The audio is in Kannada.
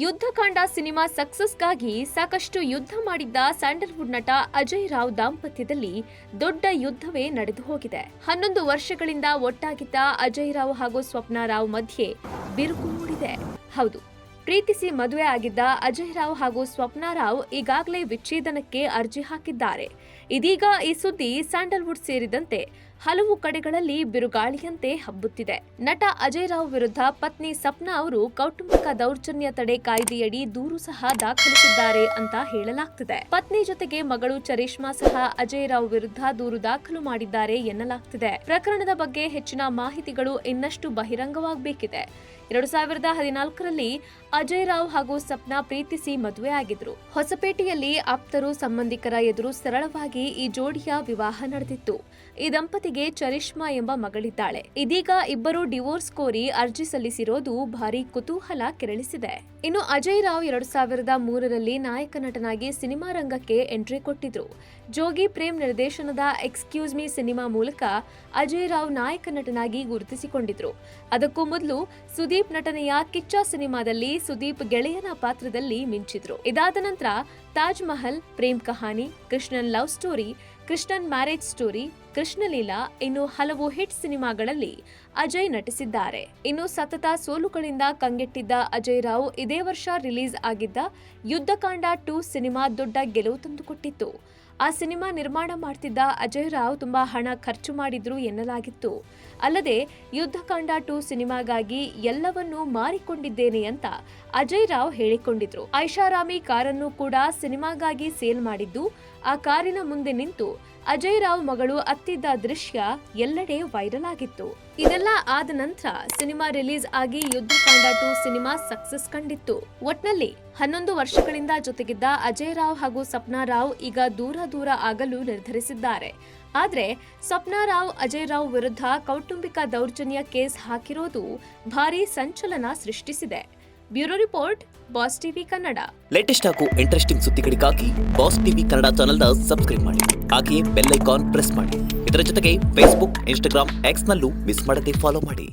ಯುದ್ಧಕಾಂಡ ಸಿನಿಮಾ ಸಕ್ಸಸ್ಗಾಗಿ ಸಾಕಷ್ಟು ಯುದ್ಧ ಮಾಡಿದ್ದ ಸ್ಯಾಂಡಲ್ವುಡ್ ನಟ ಅಜಯ್ ರಾವ್ ದಾಂಪತ್ಯದಲ್ಲಿ ದೊಡ್ಡ ಯುದ್ಧವೇ ನಡೆದು ಹೋಗಿದೆ. 11 ವರ್ಷಗಳಿಂದ ಒಟ್ಟಾಗಿದ್ದ ಅಜಯ್ ರಾವ್ ಹಾಗೂ ಸ್ವಪ್ನಾ ರಾವ್ ಮಧ್ಯೆ ಬಿರುಕು ಮೂಡಿದೆ. ಹೌದು, ಪ್ರೀತಿಸಿ ಮದುವೆ ಆಗಿದ್ದ ಅಜಯ್ ರಾವ್ ಹಾಗೂ ಸ್ವಪ್ನಾ ರಾವ್ ಈಗಾಗಲೇ ವಿಚ್ಛೇದನಕ್ಕೆ ಅರ್ಜಿ ಹಾಕಿದ್ದಾರೆ. ಇದೀಗ ಈ ಸುದ್ದಿ ಸ್ಯಾಂಡಲ್ವುಡ್ ಸೇರಿದಂತೆ ಹಲವು ಕಡೆಗಳಲ್ಲಿ ಬಿರುಗಾಳಿಯಂತೆ ಹಬ್ಬುತ್ತಿದೆ. ನಟ ಅಜಯ್ ರಾವ್ ವಿರುದ್ಧ ಪತ್ನಿ ಸಪ್ನಾ ಅವರು ಕೌಟುಂಬಿಕ ದೌರ್ಜನ್ಯ ತಡೆ ಕಾಯ್ದೆಯಡಿ ದೂರು ಸಹ ದಾಖಲಿಸಿದ್ದಾರೆ ಅಂತ ಹೇಳಲಾಗ್ತಿದೆ. ಪತ್ನಿ ಜೊತೆಗೆ ಮಗಳು ಚರಿಷ್ಮಾ ಸಹ ಅಜಯ್ ರಾವ್ ವಿರುದ್ಧ ದೂರು ದಾಖಲು ಮಾಡಿದ್ದಾರೆ ಎನ್ನಲಾಗ್ತಿದೆ. ಪ್ರಕರಣದ ಬಗ್ಗೆ ಹೆಚ್ಚಿನ ಮಾಹಿತಿಗಳು ಇನ್ನಷ್ಟು ಬಹಿರಂಗವಾಗಬೇಕಿದೆ. 2014ರಲ್ಲಿ ಅಜಯ್ ರಾವ್ ಹಾಗೂ ಸಪ್ನಾ ಪ್ರೀತಿಸಿ ಮದುವೆ ಆಗಿದ್ರು. ಹೊಸಪೇಟೆಯಲ್ಲಿ ಆಪ್ತರು ಸಂಬಂಧಿಕರ ಎದುರು ಸರಳವಾಗಿ ಈ ಜೋಡಿಯ ವಿವಾಹ ನಡೆದಿತ್ತು. ಈ ದಂಪತಿಗೆ ಚರಿಷ್ಮಾ ಎಂಬ ಮಗಳಿದ್ದಾಳೆ. ಇದೀಗ ಇಬ್ಬರು ಡಿವೋರ್ಸ್ ಕೋರಿ ಅರ್ಜಿ ಸಲ್ಲಿಸಿರೋದು ಭಾರಿ ಕುತೂಹಲ ಕೆರಳಿಸಿದೆ. ಇನ್ನು ಅಜಯ್ ರಾವ್ 2003ರಲ್ಲಿ ನಾಯಕ ನಟನಾಗಿ ಸಿನಿಮಾ ರಂಗಕ್ಕೆ ಎಂಟ್ರಿ ಕೊಟ್ಟಿದ್ರು. ಜೋಗಿ ಪ್ರೇಮ್ ನಿರ್ದೇಶನದ ಎಕ್ಸ್ಕ್ಯೂಸ್ ಮೀ ಸಿನಿಮಾ ಮೂಲಕ ಅಜಯ್ ರಾವ್ ನಾಯಕ ನಟನಾಗಿ ಗುರುತಿಸಿಕೊಂಡಿದ್ರು. ಅದಕ್ಕೂ ಮೊದಲು ಸುದೀಪ್ ನಟನೆಯ ಕಿಚ್ಚ ಸಿನಿಮಾದಲ್ಲಿ ಸುದೀಪ್ ಗೆಳೆಯನ ಪಾತ್ರದಲ್ಲಿ ಮಿಂಚಿದ್ರು. ಇದಾದ ನಂತರ Taj Mahal, Prem Kahani, Krishnan love story, Krishnan marriage story, Krishnaleela ಇನ್ನು ಹಲವು ಹಿಟ್ ಸಿನಿಮಾಗಳಲ್ಲಿ ಅಜಯ್ ನಟಿಸಿದ್ದಾರೆ. ಇನ್ನು ಸತತ ಸೋಲುಗಳಿಂದ ಕಂಗೆಟ್ಟಿದ್ದ ಅಜಯ್ ರಾವ್ ಇದೇ ವರ್ಷ ರಿಲೀಸ್ ಆಗಿದ್ದ ಯುದ್ಧಕಾಂಡ 2 ಸಿನಿಮಾ ದೊಡ್ಡ ಗೆಲುವು ತಂದುಕೊಟ್ಟಿತ್ತು. ಆ ಸಿನಿಮಾ ನಿರ್ಮಾಣ ಮಾಡ್ತಿದ್ದ ಅಜಯ್ ರಾವ್ ತುಂಬಾ ಹಣ ಖರ್ಚು ಮಾಡಿದ್ರು ಎನ್ನಲಾಗಿತ್ತು. ಅಲ್ಲದೆ ಯುದ್ಧಕಾಂಡ 2 ಸಿನಿಮಾಗಾಗಿ ಎಲ್ಲವನ್ನೂ ಮಾರಿಕೊಂಡಿದ್ದೇನೆ ಅಂತ ಅಜಯ್ ರಾವ್ ಹೇಳಿಕೊಂಡಿದ್ರು. ಐಷಾರಾಮಿ ಕಾರನ್ನು ಕೂಡ ಸಿನಿಮಾಗಾಗಿ ಸೇಲ್ ಮಾಡಿದ್ದು, ಆ ಕಾರಿನ ಮುಂದೆ ನಿಂತು ಅಜಯ್ ರಾವ್ ಮಗಳು ಅತ್ತಿದ್ದ ದೃಶ್ಯ ಎಲ್ಲೆಡೆ ವೈರಲ್ ಆಗಿತ್ತು. ಇದೆಲ್ಲ ಆದ ನಂತರ ಸಿನಿಮಾ ರಿಲೀಸ್ ಆಗಿ ಯುದ್ಧಕಾಂಡ 2 ಸಿನಿಮಾ ಸಕ್ಸಸ್ ಕಂಡಿತ್ತು. ಒಟ್ನಲ್ಲಿ 11 ವರ್ಷಗಳಿಂದ ಜೊತೆಗಿದ್ದ ಅಜಯ್ ರಾವ್ ಹಾಗೂ ಸಪ್ನಾ ರಾವ್ ಈಗ ದೂರ ಆಗಲು ನಿರ್ಧರಿಸಿದ್ದಾರೆ. ಆದ್ರೆ ಸ್ವಪ್ನಾ ರಾವ್ ಅಜಯ್ ರಾವ್ ವಿರುದ್ಧ ಕೌಟುಂಬಿಕ ದೌರ್ಜನ್ಯ ಕೇಸ್ ಹಾಕಿರೋದು ಭಾರೀ ಸಂಚಲನ ಸೃಷ್ಟಿಸಿದೆ. Bureau report, boss TV Kannada. Latest ಹಾಗೂ ಇಂಟ್ರೆಸ್ಟಿಂಗ್ ಸುದ್ದಿಗಳಿಗಾಗಿ ಬಾಸ್ ಟಿವಿ ಕನ್ನಡ ಚಾನೆಲ್ನ ಸಬ್ಸ್ಕ್ರೈಬ್ ಮಾಡಿ. ಹಾಗೆಯೇ ಬೆಲ್ ಐಕಾನ್ ಪ್ರೆಸ್ ಮಾಡಿ. ಇದರ ಜೊತೆಗೆ ಫೇಸ್ಬುಕ್, ಇನ್ಸ್ಟಾಗ್ರಾಮ್, ಎಕ್ಸ್ ನಲ್ಲೂ ಮಿಸ್ ಮಾಡದೆ ಫಾಲೋ ಮಾಡಿ.